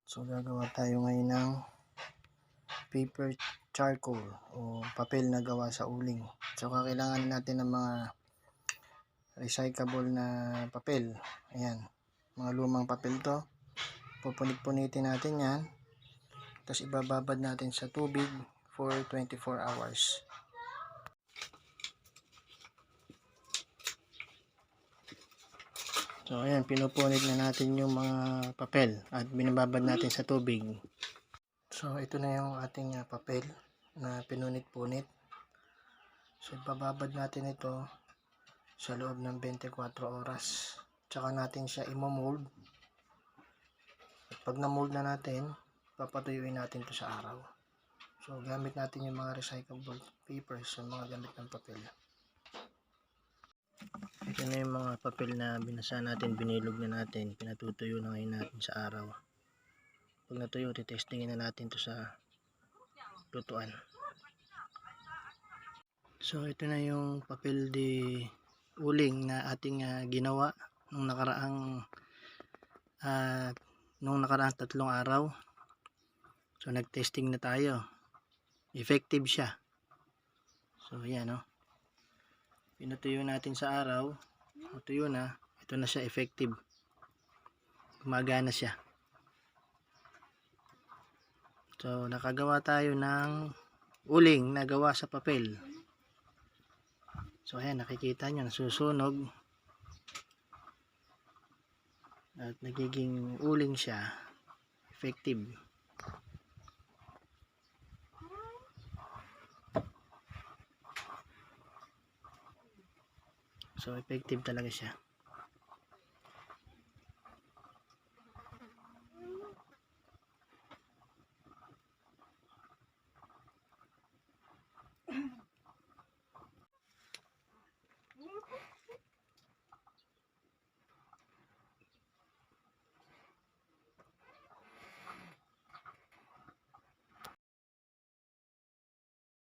So gagawa tayo ngayon ng paper charcoal o papel na gawa sa uling. So kailangan natin ng mga recyclable na papel. Ayan, mga lumang papel to. Pupunit-punitin natin yan. Tapos ibababad natin sa tubig for 24 hours. So ayan, pinupunit na natin yung mga papel at binababad natin sa tubig. So ito na yung ating papel na pinunit-punit. So ibababad natin ito sa loob ng 24 oras. Tsaka natin siya imo-mold. At pag na-mold na natin, papatuyuin natin ito sa araw. So gamit natin yung mga recyclable papers sa mga gamit ng papel. Ito na yung mga papel na binasa natin, binilog na natin, pinatutuyo na ngayon natin sa araw. Pag natuyo, titestingin na natin ito sa lutuan. So ito na yung papel di uling na ating ginawa nung nakaraang 3 araw. So nagtesting na tayo. Effective siya. So ayan, no. Pinatuyo natin sa araw, natuyo na, ito na siya, effective, gumagana siya. So nakagawa tayo ng uling na gawa sa papel. So ayan, nakikita nyo, nasusunog at nagiging uling siya, effective. So effective talaga siya.